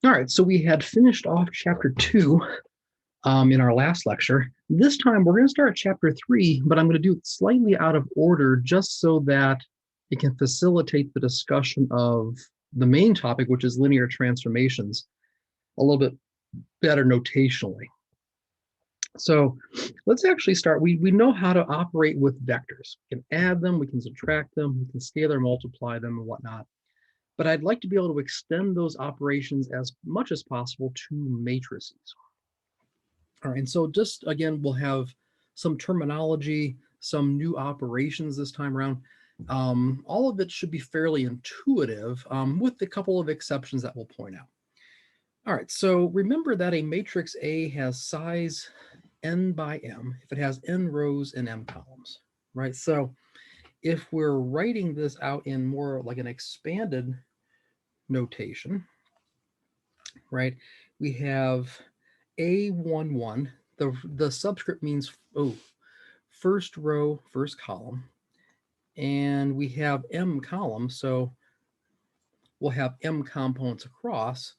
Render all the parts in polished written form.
All right, so we had finished off chapter 2 in our last lecture. This time we're going to start chapter 3, but I'm going to do it slightly out of order just so that it can facilitate the discussion of the main topic, which is linear transformations, a little bit better notationally. So let's actually start. We know how to operate with vectors. We can add them, we can subtract them, we can scalar multiply them and whatnot. But I'd like to be able to extend those operations as much as possible to matrices. All right, and so just again, we'll have some terminology, some new operations this time around. All of it should be fairly intuitive, with a couple of exceptions that we'll point out. All right, so remember that a matrix A has size n by m if it has n rows and m columns, right? So if we're writing this out in more like an expanded notation, right, we have A11, the subscript means first row, first column, and we have m columns, so we'll have m components across.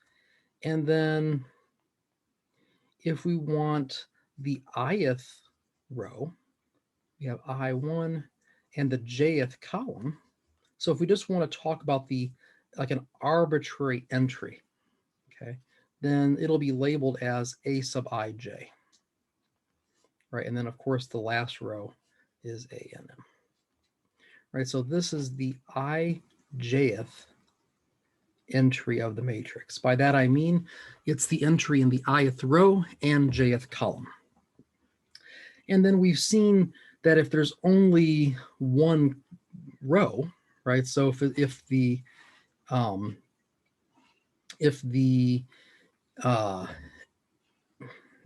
And then if we want the ith row, we have I1 and the jth column. So if we just want to talk about like an arbitrary entry, okay, then it'll be labeled as A sub ij, right? And then of course the last row is ANM, right? So this is the ijth entry of the matrix. By that I mean it's the entry in the ith row and jth column. And then we've seen that if there's only one row, right? So if the let's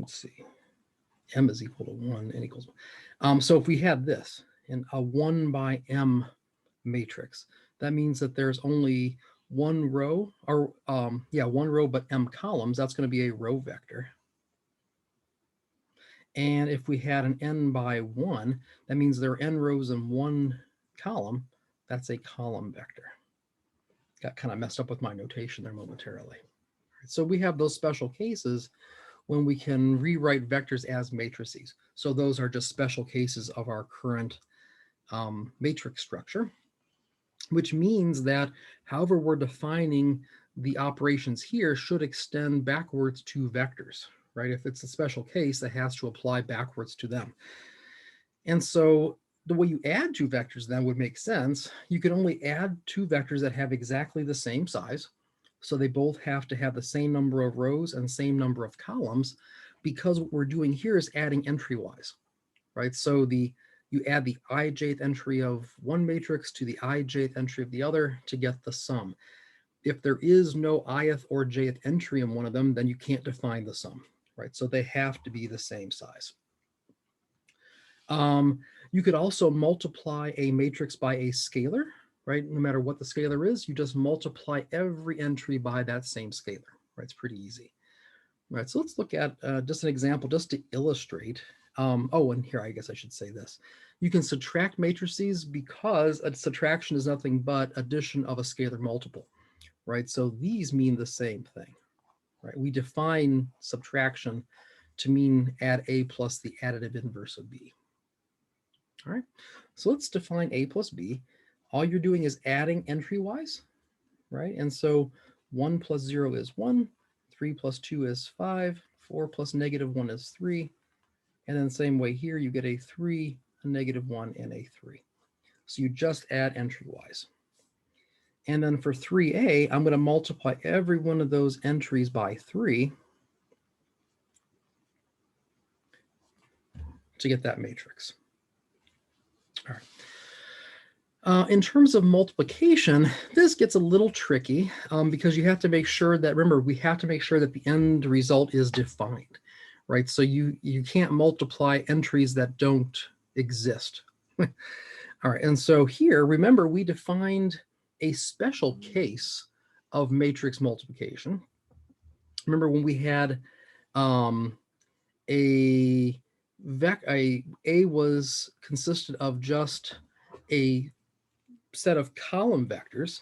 see, m is equal to 1, n equals 1. So if we had this in a 1 by m matrix, that means that there's only one row, or one row but m columns. That's going to be a row vector. And if we had an n by 1, that means there are n rows in one column. That's a column vector. Got kind of messed up with my notation there momentarily. So we have those special cases when we can rewrite vectors as matrices. So those are just special cases of our current matrix structure, which means that however we're defining the operations here should extend backwards to vectors, right? If it's a special case, that has to apply backwards to them. And so the way you add two vectors then would make sense. You can only add two vectors that have exactly the same size. So they both have to have the same number of rows and same number of columns, because what we're doing here is adding entry-wise, right? So you add the ijth entry of one matrix to the ijth entry of the other to get the sum. If there is no ith or jth entry in one of them, then you can't define the sum, right? So they have to be the same size. You could also multiply a matrix by a scalar, right? No matter what the scalar is, you just multiply every entry by that same scalar, right? It's pretty easy. All right, so let's look at just an example just to illustrate. And here, I guess I should say this. You can subtract matrices because a subtraction is nothing but addition of a scalar multiple, right? So these mean the same thing, right? We define subtraction to mean add A plus the additive inverse of B. All right, so let's define A plus B. All you're doing is adding entry-wise, right? And so 1 plus 0 is 1, 3 plus 2 is 5, 4 plus negative 1 is 3. And then the same way here, you get a 3, a negative 1, and a 3. So you just add entry-wise. And then for 3a, I'm going to multiply every one of those entries by 3 to get that matrix. All right. In terms of multiplication, this gets a little tricky because you have to make sure that, remember, we have to make sure that the end result is defined, right? So you can't multiply entries that don't exist. All right, and so here, remember, we defined a special case of matrix multiplication. Remember when we had A was consisted of just a set of column vectors,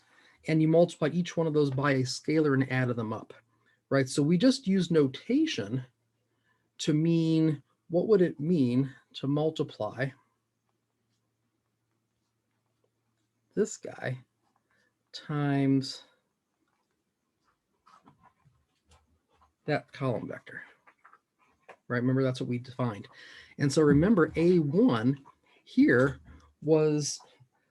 and you multiplied each one of those by a scalar and added them up, right? So we just use notation to mean, what would it mean to multiply this guy times that column vector, right? Remember, that's what we defined. And so remember, A1 here was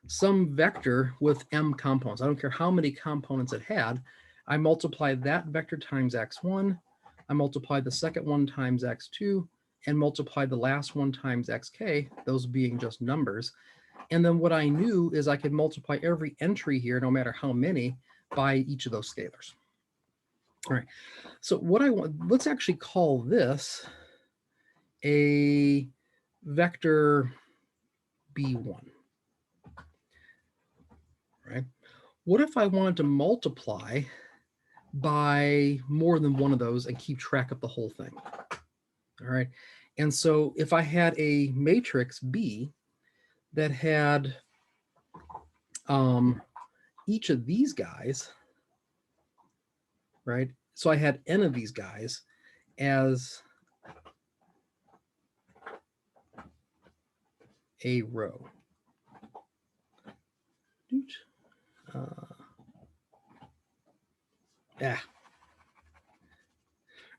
some vector with m components. I don't care how many components it had. I multiplied that vector times x1. I multiplied the second one times x2 and multiplied the last one times xk, those being just numbers. And then what I knew is I could multiply every entry here, no matter how many, by each of those scalars. All right, so what I want, let's actually call this a vector B1, right? What if I wanted to multiply by more than one of those and keep track of the whole thing? All right, and so if I had a matrix B that had each of these guys, right? So I had n of these guys as a row. All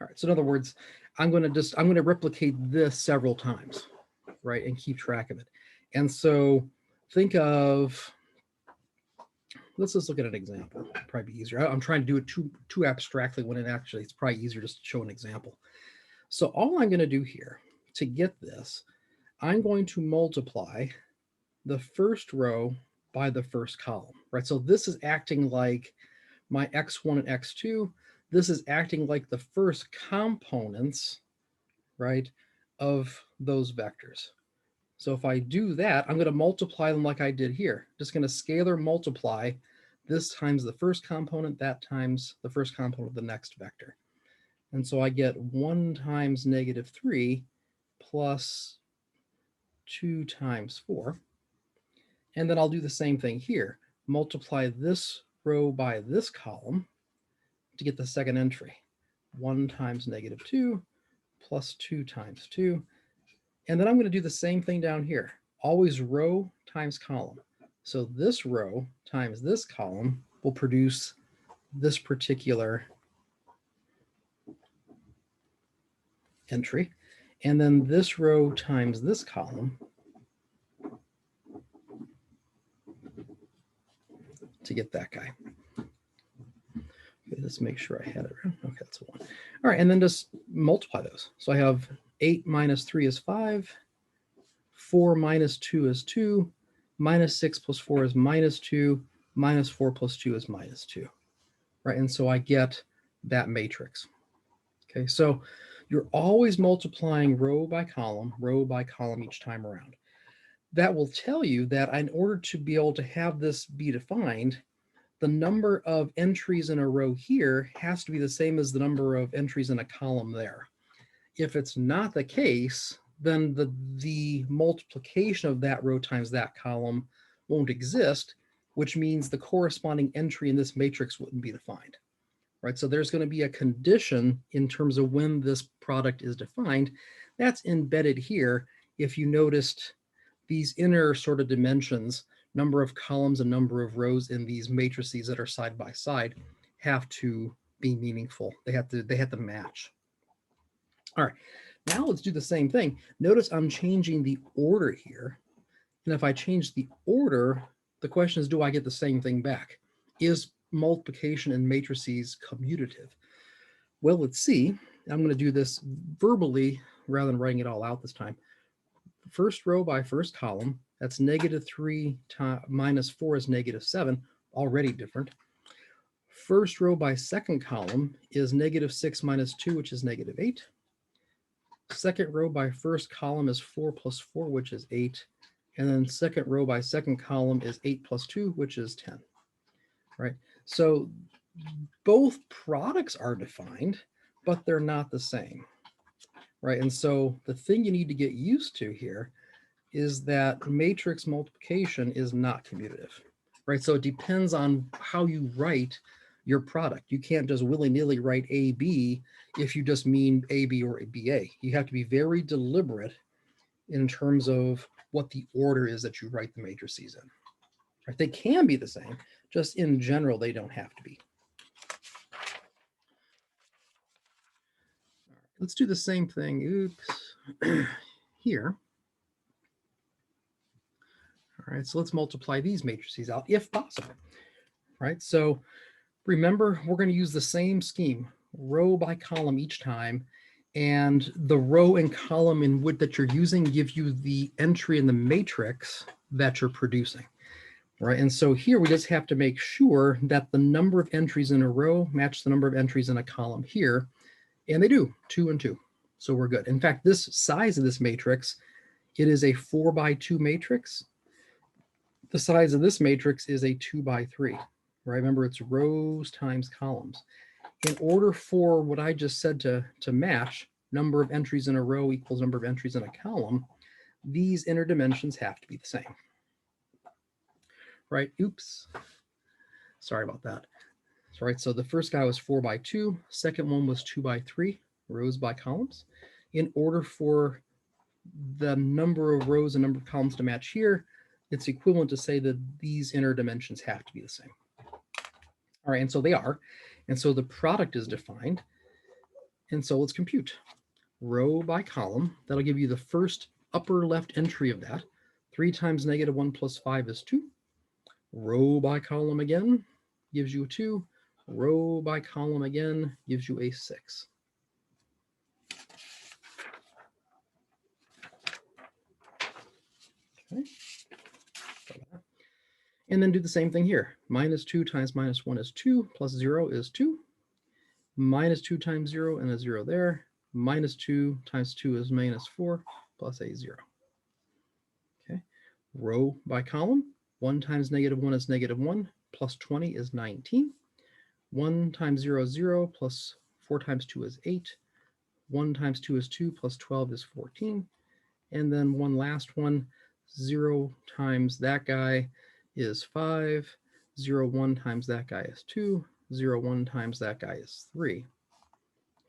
right, so in other words, I'm going to replicate this several times, right, and keep track of it. And so think of, let's just look at an example. It'd probably be easier. I'm trying to do it too abstractly when it actually, it's probably easier just to show an example. So all I'm going to do here to get this, I'm going to multiply the first row by the first column, right? So this is acting like my x1 and x2. This is acting like the first components, right, of those vectors. So if I do that, I'm going to multiply them like I did here. Just going to scalar multiply this times the first component, that times the first component of the next vector. And so I get 1 times -3 plus 2 times 4. And then I'll do the same thing here. Multiply this row by this column to get the second entry. 1 times -2 plus 2 times 2. And then I'm going to do the same thing down here. Always row times column. So this row times this column will produce this particular entry. And then this row times this column to get that guy. Okay, let's make sure I had it right. Okay, that's a 1. All right, and then just multiply those. So I have 8 minus 3 is 5. 4 minus 2 is 2. Minus 6 plus 4 is -2. Minus 4 plus 2 is -2. Right, and so I get that matrix. Okay, so you're always multiplying row by column each time around. That will tell you that in order to be able to have this be defined, the number of entries in a row here has to be the same as the number of entries in a column there. If it's not the case, then the multiplication of that row times that column won't exist, which means the corresponding entry in this matrix wouldn't be defined. Right, so there's going to be a condition in terms of when this product is defined. That's embedded here. If you noticed these inner sort of dimensions, number of columns and number of rows in these matrices that are side by side have to be meaningful. They have to match. All right, now let's do the same thing. Notice I'm changing the order here. And if I change the order, the question is, do I get the same thing back? Is multiplication in matrices commutative? Well, let's see. I'm going to do this verbally rather than writing it all out this time. First row by first column, that's -3 minus 4 is -7, already different. First row by second column is -6 minus 2, which is -8. Second row by first column is 4 plus 4, which is 8. And then second row by second column is 8 plus 2, which is 10. Right? So both products are defined, but they're not the same. Right? And so the thing you need to get used to here is that matrix multiplication is not commutative. Right? So it depends on how you write your product. You can't just willy-nilly write AB if you just mean AB or BA. You have to be very deliberate in terms of what the order is that you write the matrices in. Right? They can be the same, just in general, they don't have to be. All right, let's do the same thing. Oops. Here. All right, so let's multiply these matrices out if possible. Right, so remember, we're going to use the same scheme, row by column each time, and the row and column in wood that you're using give you the entry in the matrix that you're producing. Right, and so here we just have to make sure that the number of entries in a row match the number of entries in a column here, and they do, 2 and 2. So we're good. In fact, this size of this matrix, it is a 4 by 2 matrix. The size of this matrix is a 2 by 3. Right, remember it's rows times columns. In order for what I just said to match, number of entries in a row equals number of entries in a column, these inner dimensions have to be the same. Right, oops, sorry about that. All right, so the first guy was 4 by 2, second one was 2 by 3, rows by columns. In order for the number of rows and number of columns to match here, it's equivalent to say that these inner dimensions have to be the same. All right, and so they are. And so the product is defined. And so let's compute. Row by column, that'll give you the first upper left entry of that. 3 times -1 plus 5 is 2. Row by column again gives you a 2. Row by column again gives you a 6. Okay. And then do the same thing here. -2 times -1 is 2, plus 0 is 2. -2 times 0 and a 0 there. -2 times 2 is -4, plus a 0. Okay. Row by column. 1 times -1 is -1, plus 20 is 19. 1 times 0 is 0, plus 4 times 2 is 8. 1 times 2 is 2, plus 12 is 14. And then one last one, 0 times that guy is 5. 0, 1 times that guy is 2. 0, 1 times that guy is 3.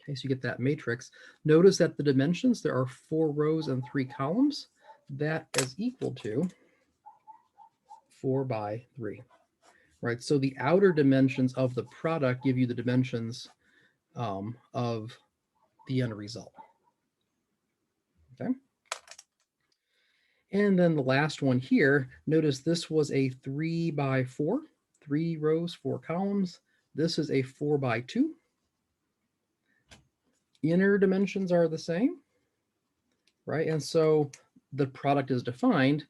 Okay, so you get that matrix. Notice that the dimensions, there are 4 rows and 3 columns. That is equal to 4 by 3. Right, so the outer dimensions of the product give you the dimensions of the end result. Okay. And then the last one here, notice this was a 3 by 4, 3 rows, 4 columns. This is a 4 by 2. Inner dimensions are the same, right? And so the product is defined,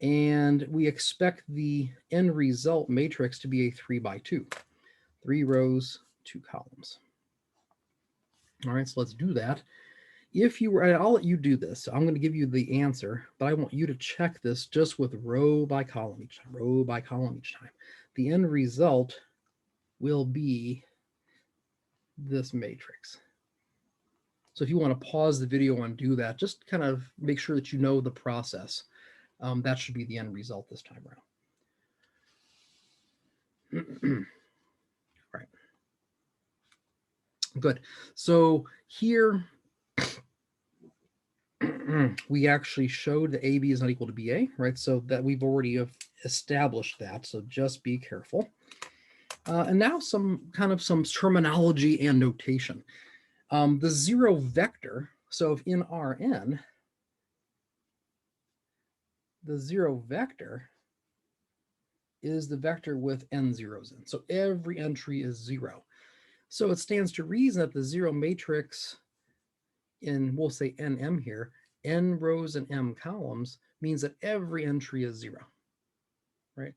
and we expect the end result matrix to be a 3 by 2, 3 rows, 2 columns. All right, so let's do that. If you were, I'll let you do this. So I'm going to give you the answer, but I want you to check this just with row by column each time, row by column each time. The end result will be this matrix. So if you want to pause the video and do that, just kind of make sure that you know the process. That should be the end result this time around. All right. Good. So here, we actually showed that AB is not equal to BA, right? So that we've already established that. So just be careful. And now some terminology and notation. The 0 vector, so if in Rn, the 0 vector is the vector with n zeros in. So every entry is 0. So it stands to reason that the 0 matrix in, we'll say nm here, n rows and m columns, means that every entry is 0, right?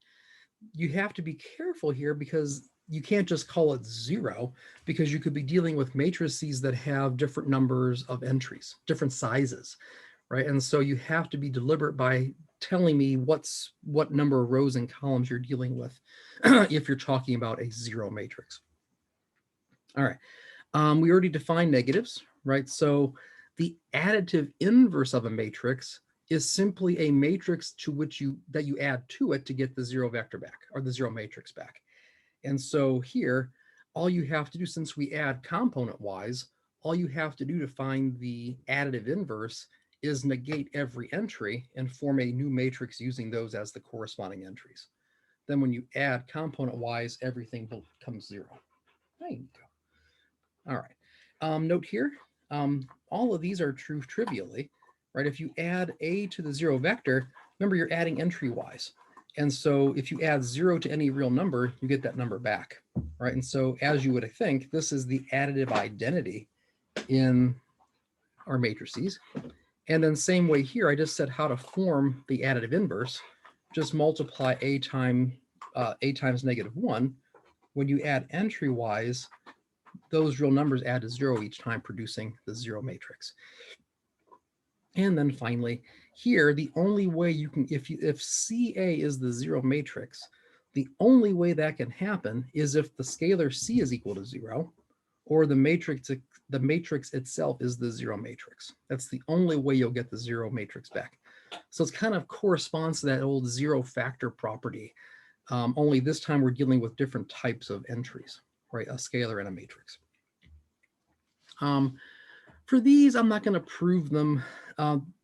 You have to be careful here because you can't just call it 0, because you could be dealing with matrices that have different numbers of entries, different sizes, right? And so you have to be deliberate by telling me what number of rows and columns you're dealing with if you're talking about a 0 matrix. All right, we already defined negatives, right? So the additive inverse of a matrix is simply a matrix to which you add to it to get the 0 vector back, or the 0 matrix back. And so here all you have to do, since we add component-wise, all you have to do to find the additive inverse is negate every entry and form a new matrix using those as the corresponding entries. Then when you add component-wise, everything becomes 0. There you go. All right. Note here, all of these are true trivially, right? If you add a to the 0 vector, remember you're adding entry-wise. And so if you add 0 to any real number, you get that number back, right? And so as you would think, this is the additive identity in our matrices. And then same way here, I just said how to form the additive inverse. Just multiply a times -1. When you add entry-wise, those real numbers add to 0 each time, producing the 0 matrix. And then finally, here, the only way you can, if CA is the 0 matrix, the only way that can happen is if the scalar C is equal to 0, or the matrix itself is the 0 matrix. That's the only way you'll get the 0 matrix back. So it's kind of corresponds to that old 0 factor property. Only this time we're dealing with different types of entries, right? A scalar and a matrix. For these, I'm not going to prove them.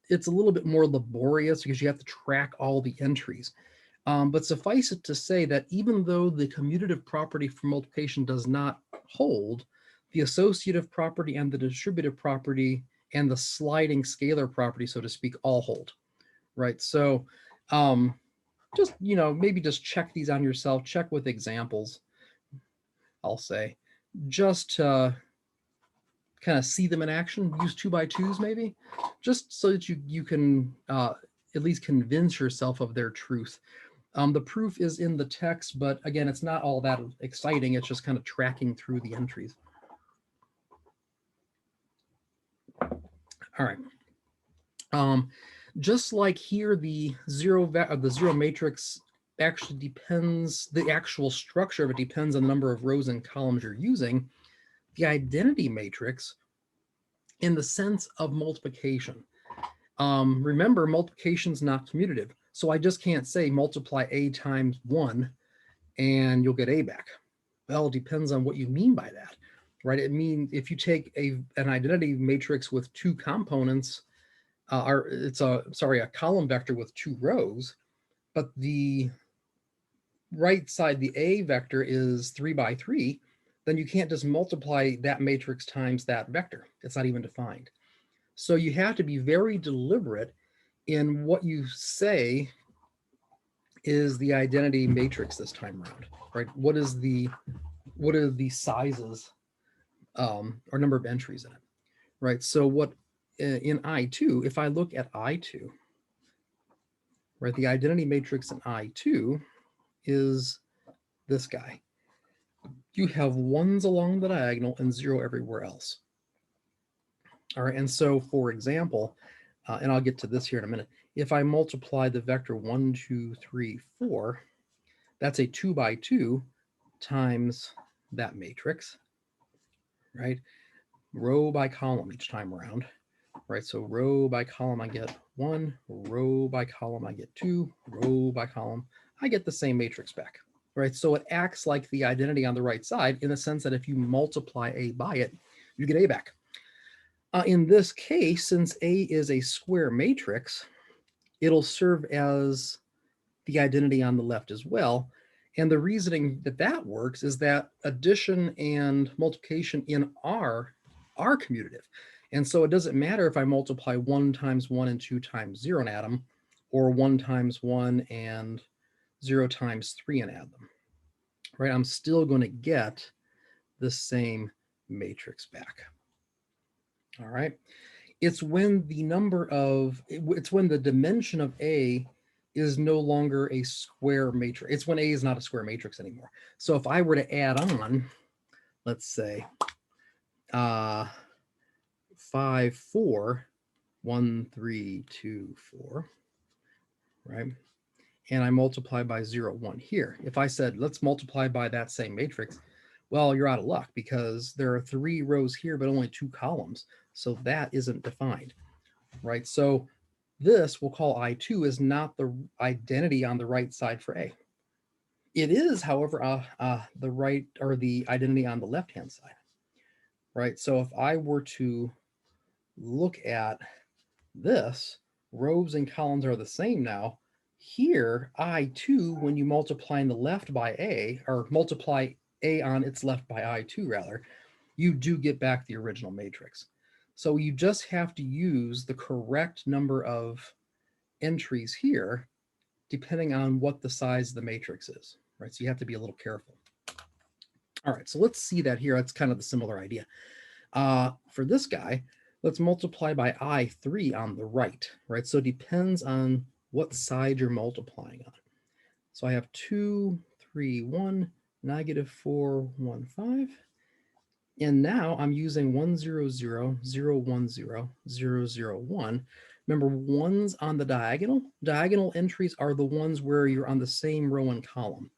It's a little bit more laborious because you have to track all the entries. But suffice it to say that even though the commutative property for multiplication does not hold, the associative property and the distributive property and the sliding scalar property, so to speak, all hold, right? So just, maybe just check these on yourself, check with examples, I'll say, just to kind of see them in action, use 2x2s maybe, just so that you can at least convince yourself of their truth. The proof is in the text, but again, it's not all that exciting. It's just kind of tracking through the entries. All right. Just like here, the zero matrix actually depends, the actual structure of it depends on the number of rows and columns you're using. The identity matrix, in the sense of multiplication. Remember, multiplication is not commutative. So I just can't say multiply a times 1 and you'll get a back. Well, it depends on what you mean by that, right? It means if you take an identity matrix with 2 components, it's a column vector with 2 rows, but the right side, the A vector is 3 by 3, then you can't just multiply that matrix times that vector. It's not even defined. So you have to be very deliberate in what you say is the identity matrix this time around, right? What are the sizes or number of entries in it, right? So what in I2, if I look at I2, right, the identity matrix in I2 is this guy. You have 1s along the diagonal and 0 everywhere else. All right, and so for example, and I'll get to this here in a minute, if I multiply the vector 1, 2, 3, 4, that's a 2 by 2 times that matrix, right? Row by column each time around, right? So row by column, I get 1, row by column, I get 2, row by column, I get the same matrix back, right? So it acts like the identity on the right side in the sense that if you multiply A by it, you get A back. In this case, since A is a square matrix, it'll serve as the identity on the left as well. And the reasoning that works is that addition and multiplication in R are commutative. And so it doesn't matter if I multiply 1 times 1 and 2 times 0 and add them, or 1 times 1 and 0 times 3 and add them, right? I'm still going to get the same matrix back. All right. It's when the dimension of A is no longer a square matrix. It's when A is not a square matrix anymore. So if I were to add on, let's say 5, 4, 1, 3, 2, 4, right? And I multiply by 0, 1 here. If I said, let's multiply by that same matrix, well, you're out of luck because there are 3 rows here, but only 2 columns. So that isn't defined, right? So this we'll call I2 is not the identity on the right side for A. It is, however, the right or the identity on the left-hand side, right? So if I were to look at this, rows and columns are the same now. Here, I2, when you multiply in the left by A, or multiply A on its left by I2 rather, you do get back the original matrix. So you just have to use the correct number of entries here, depending on what the size of the matrix is, right? So you have to be a little careful. All right, so let's see that here. That's kind of the similar idea. For this guy, let's multiply by I3 on the right, right? So it depends on what side you're multiplying on. So I have 2, 3, 1, negative 4, 1, 5. And now I'm using 1, 0, 0, 0, 1, 0, 0, 0, 1. Remember, ones on the diagonal. Diagonal entries are the ones where you're on the same row and column.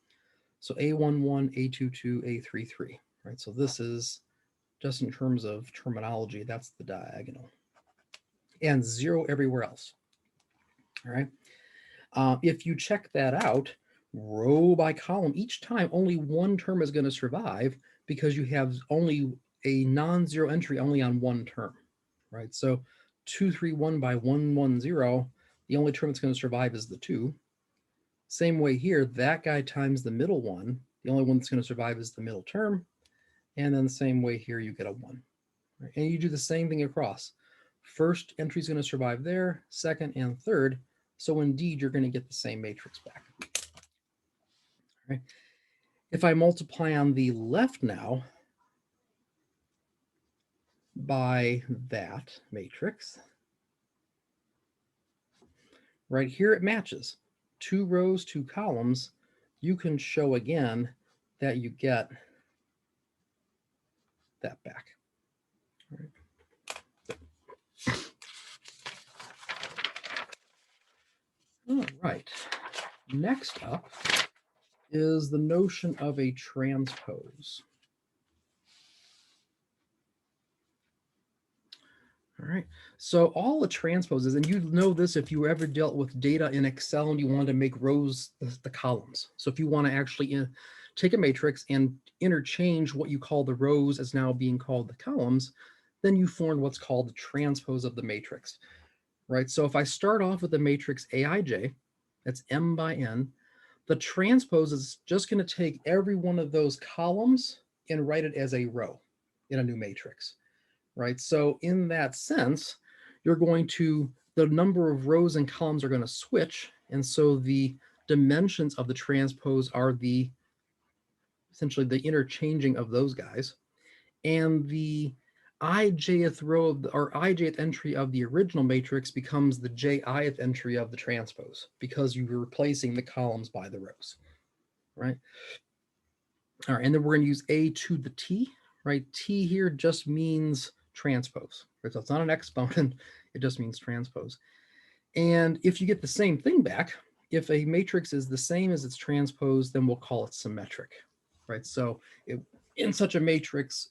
So A11, A22, A33, right? So this is, just in terms of terminology, that's the diagonal. And 0 everywhere else, all right? If you check that out, row by column, each time only one term is going to survive because you have only a non-zero entry only on one term, right? So 231 by 110, the only term that's going to survive is the 2. Same way here, that guy times the middle one, the only one that's going to survive is the middle term. And then the same way here, you get a 1. Right? And you do the same thing across. First entry is going to survive there, second and third. So indeed, you're going to get the same matrix back. All right. If I multiply on the left now by that matrix, right here it matches. 2 rows, 2 columns. You can show again that you get that back. All right. All right. Next up is the notion of a transpose. All right. So all the transposes, and you know this if you ever dealt with data in Excel and you wanted to make rows the columns. So if you want to actually take a matrix and interchange what you call the rows as now being called the columns, then you form what's called the transpose of the matrix, right? So if I start off with the matrix Aij, that's M by N, the transpose is just going to take every one of those columns and write it as a row in a new matrix, right? So in that sense, you're going to, the number of rows and columns are going to switch. And so the dimensions of the transpose are the, essentially the interchanging of those guys. And the ijth row of the, or ijth entry of the original matrix becomes the jith entry of the transpose because you're replacing the columns by the rows, right? All right, and then we're going to use a to the t, right? T here just means transpose, right? So it's not an exponent, it just means transpose. And if you get the same thing back, if a matrix is the same as its transpose, then we'll call it symmetric, right? So in such a matrix,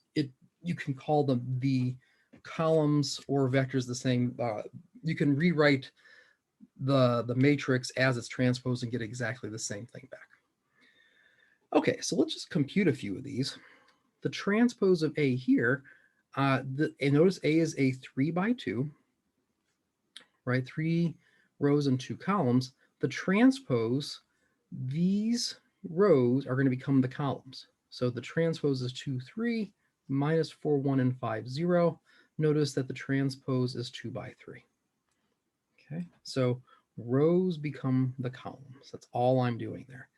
you can call them the columns or vectors the same. You can rewrite the matrix as its transpose and get exactly the same thing back. Okay, so let's just compute a few of these. The transpose of A here, and notice A is a 3 by 2, right? 3 rows and 2 columns. The transpose, these rows are going to become the columns. So the transpose is 2, 3, minus 4, 1, and 5, 0. Notice that the transpose is 2 by 3. Okay, so rows become the columns. That's all I'm doing there.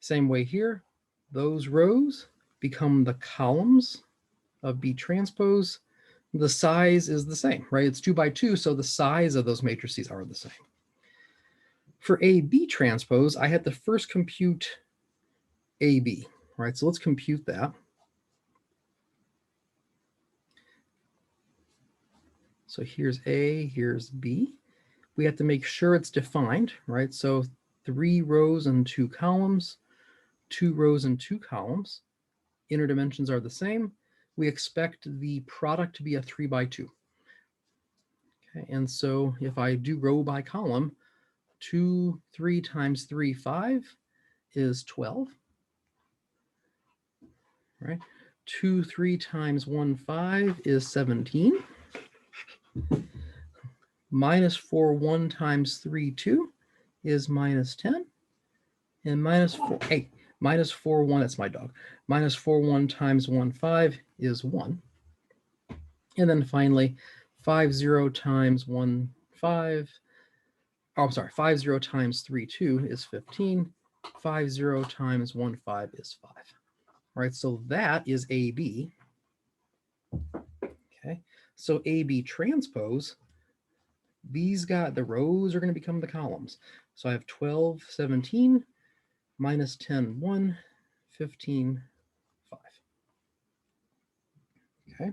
Same way here, those rows become the columns of B transpose. The size is the same, right? It's 2 by 2, so the size of those matrices are the same. For AB transpose, I had to first compute AB, right? So let's compute that. So here's A, here's B. We have to make sure it's defined, right? So 3 rows and 2 columns, 2 rows and 2 columns. Inner dimensions are the same. We expect the product to be a 3 by 2. Okay, and so if I do row by column, 2, 3 times 3, 5 is 12. right? 2, 3 times 1, 5 is 17. Minus 4, 1 times 3, 2 is minus 10. And minus 4, hey, minus 4, 1, that's my dog. Minus 4, 1 times 1, 5 is 1. And then finally, 5, 0 times 1, 5. Oh, I'm sorry, 5, 0 times 3, 2 is 15. 5, 0 times 1, 5 is 5. All right, so that is AB. Okay, so AB transpose, these got the rows are going to become the columns. So I have 12, 17, minus 10, 1, 15, 5. Okay.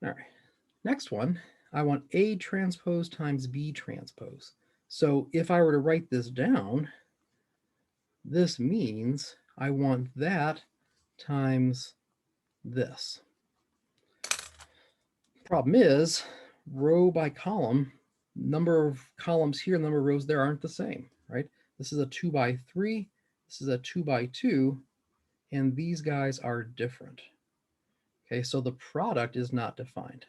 All right. Next one, I want A transpose times B transpose. So if I were to write this down, this means I want that times this. Problem is, row by column, number of columns here, number of rows there aren't the same, right? This is a 2 by 3, this is a 2 by 2, and these guys are different. Okay, so the product is not defined.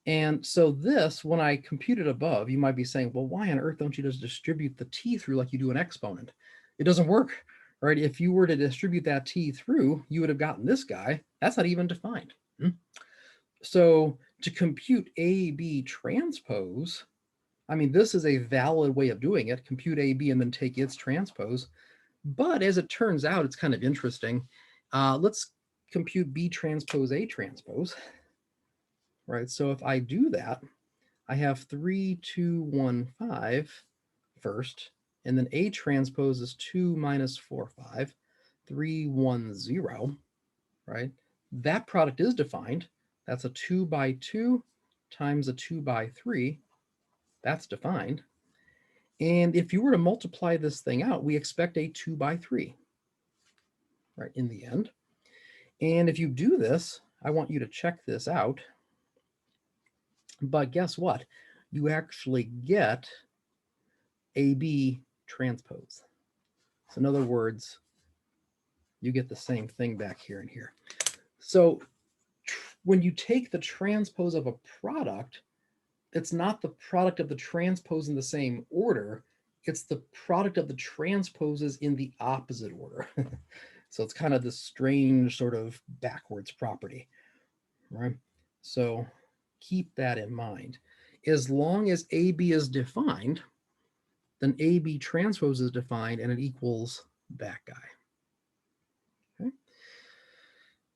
And so this, when I compute it above, you might be saying, well, why on earth don't you just distribute the t through like you do an exponent? It doesn't work, right? If you were to distribute that t through, you would have gotten this guy. That's not even defined. So to compute AB transpose, I mean, this is a valid way of doing it, compute AB and then take its transpose. But as it turns out, it's kind of interesting. Let's compute B transpose A transpose, right? So if I do that, I have 3, 2, 1, 5 first, and then A transpose is 2 minus 4, 5, 3, 1, 0, right? That product is defined. That's a 2 by 2 times a 2 by 3. That's defined. And if you were to multiply this thing out, we expect a 2 by 3, right, in the end. And if you do this, I want you to check this out. But guess what? You actually get AB transpose. So in other words, you get the same thing back here and here. So when you take the transpose of a product, it's not the product of the transpose in the same order. It's the product of the transposes in the opposite order. So it's kind of this strange sort of backwards property, right? So keep that in mind. As long as AB is defined, then AB transpose is defined and it equals that guy. Okay.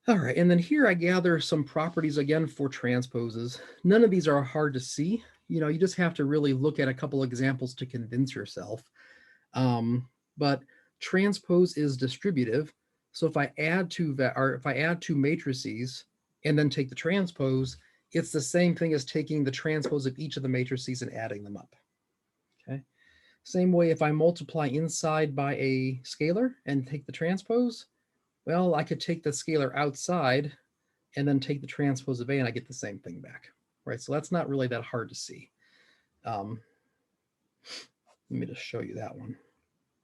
All right, and then here I gather some properties again for transposes. None of these are hard to see. You just have to really look at a couple examples to convince yourself. But transpose is distributive. So if I add two matrices and then take the transpose, it's the same thing as taking the transpose of each of the matrices and adding them up. Okay. Same way if I multiply inside by a scalar and take the transpose, well, I could take the scalar outside and then take the transpose of A and I get the same thing back, right? So that's not really that hard to see. Let me just show you that one,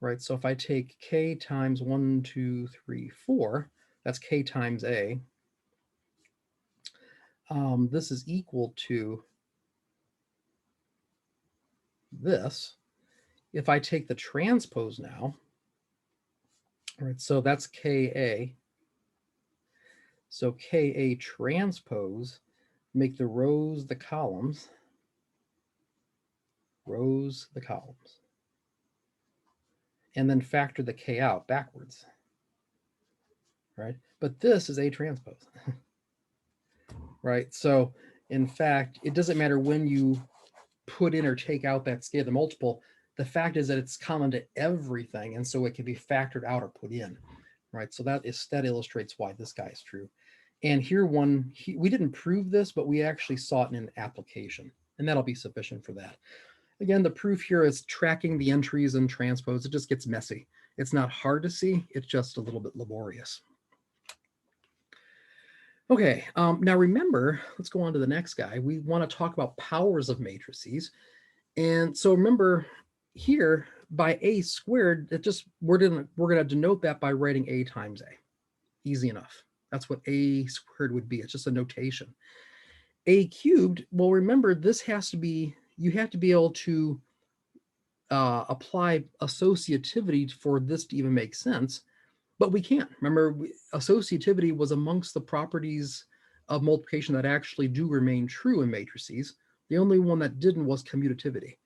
right? So if I take K times 1, 2, 3, 4, that's K times A. This is equal to this. If I take the transpose now, right, so that's Ka. So Ka transpose, make the rows the columns, and then factor the K out backwards, right? But this is A transpose, right? So in fact, it doesn't matter when you put in or take out that scalar multiple. The fact is that it's common to everything, and so it can be factored out or put in, right? So that illustrates why this guy is true. And here we didn't prove this, but we actually saw it in an application, and that'll be sufficient for that. Again, the proof here is tracking the entries and transpose. It just gets messy. It's not hard to see. It's just a little bit laborious. Okay, now remember, let's go on to the next guy. We want to talk about powers of matrices. And so remember here, by a squared, it just we're gonna denote that by writing a times a. Easy enough. That's what a squared would be. It's just a notation. A cubed, well, remember this has to be, you have to be able to apply associativity for this to even make sense, but we can't. Remember, associativity was amongst the properties of multiplication that actually do remain true in matrices. The only one that didn't was commutativity.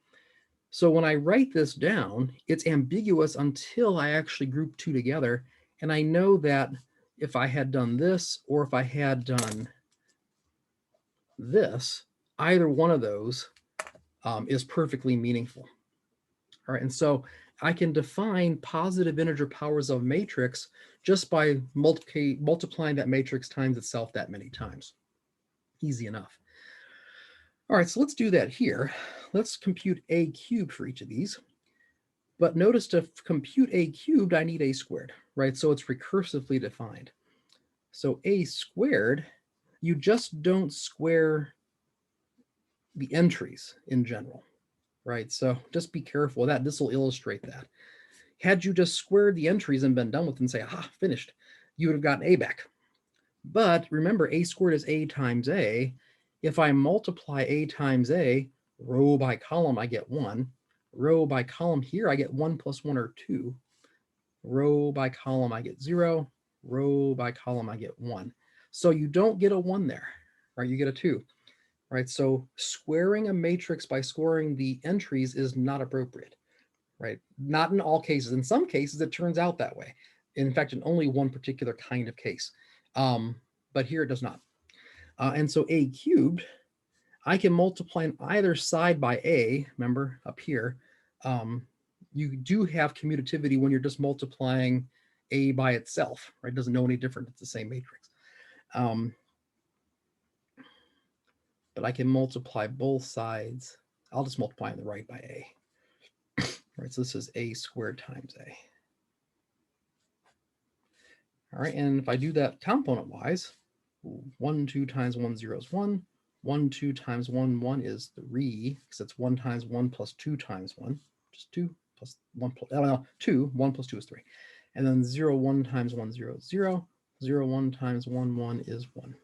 So when I write this down, it's ambiguous until I actually group two together. And I know that if I had done this or if I had done this, either one of those is perfectly meaningful. All right, and so I can define positive integer powers of a matrix just by multiplying that matrix times itself that many times. Easy enough. All right, so let's do that here. Let's compute a cubed for each of these. But notice to compute a cubed, I need a squared, right? So it's recursively defined. So a squared, you just don't square the entries in general, right? So just be careful of that. This will illustrate that. Had you just squared the entries and been done with it and say, aha, finished, you would have gotten a back. But remember, a squared is a times a. If I multiply a times a, row by column, I get 1. Row by column here, I get 1 plus 1 or 2. Row by column, I get 0. Row by column, I get 1. So you don't get a 1 there, right? You get a 2, right? So squaring a matrix by squaring the entries is not appropriate, right? Not in all cases. In some cases, it turns out that way. In fact, in only one particular kind of case. But here it does not. And so a cubed, I can multiply on either side by a, remember up here, you do have commutativity when you're just multiplying a by itself, right? It doesn't know any different, it's the same matrix. But I can multiply both sides. I'll just multiply on the right by a. Right, so this is a squared times a. All right, and if I do that component-wise, 1, 2 times 1, 0 is 1. 1, 2 times 1, 1 is 3, because it's 1 times 1 plus 2 times 1, just 2 plus 1 plus, I don't know, 2, 1 plus 2 is 3. And then 0, 1 times 1, 0 is 0. 0, 1 times 1, 1 is 1.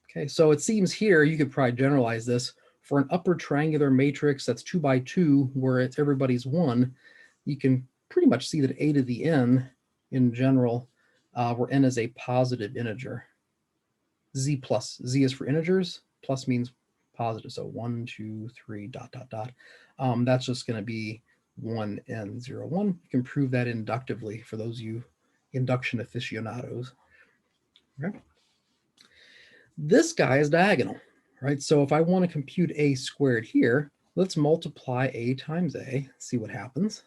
Okay, so it seems here, you could probably generalize this, for an upper triangular matrix that's 2 by 2, where it's everybody's 1, you can pretty much see that a to the n in general, where n is a positive integer. Z plus, Z is for integers, plus means positive. So 1, 2, 3, dot, dot, dot. That's just going to be 1 and 0, 1. You can prove that inductively for those of you induction aficionados. Okay. This guy is diagonal, right? So if I want to compute a squared here, let's multiply a times a, see what happens.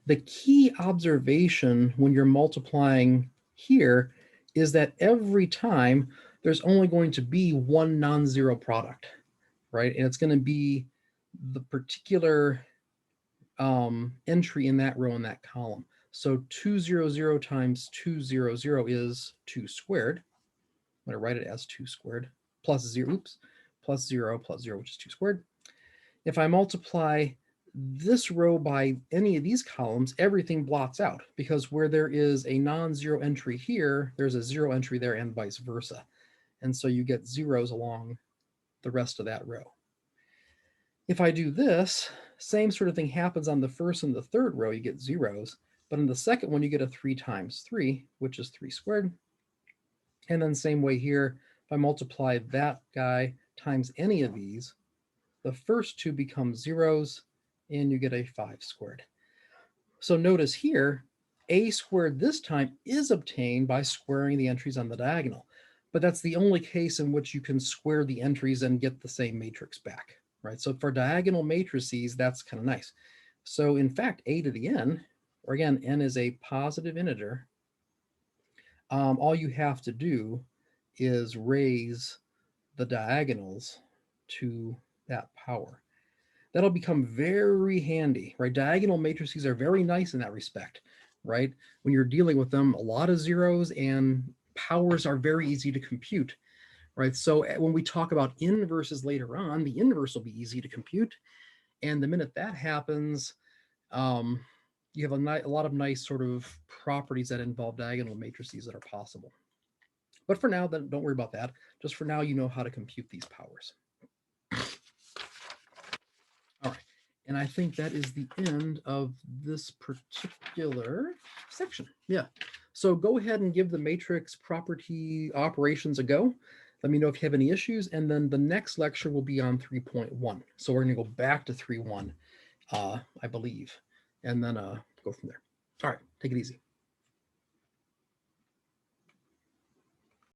The key observation when you're multiplying here is that every time there's only going to be one non-zero product, right? And it's going to be the particular entry in that row in that column. So 200 times 200 is 2 squared. I'm going to write it as 2 squared plus 0, oops, plus 0 plus 0, which is 2 squared. If I multiply this row by any of these columns, everything blots out, because where there is a non-zero entry here, there's a 0 entry there and vice versa. And so you get zeros along the rest of that row. If I do this, same sort of thing happens on the first and the third row, you get zeros, but in the second one, you get a 3 times 3, which is 3 squared. And then same way here, if I multiply that guy times any of these, the first two become zeros, and you get a 5 squared. So notice here, a squared this time is obtained by squaring the entries on the diagonal, but that's the only case in which you can square the entries and get the same matrix back, right? So for diagonal matrices, that's kind of nice. So in fact, a to the n, or again, n is a positive integer, all you have to do is raise the diagonals to that power. That'll become very handy, right? Diagonal matrices are very nice in that respect, right? When you're dealing with them, a lot of zeros and powers are very easy to compute, right? So when we talk about inverses later on, the inverse will be easy to compute. And the minute that happens, you have a lot of nice sort of properties that involve diagonal matrices that are possible. But for now, don't worry about that. Just for now, you know how to compute these powers. All right. And I think that is the end of this particular section. Yeah. So go ahead and give the matrix property operations a go. Let me know if you have any issues. And then the next lecture will be on 3.1. So we're going to go back to 3.1, I believe, and then go from there. All right. Take it easy.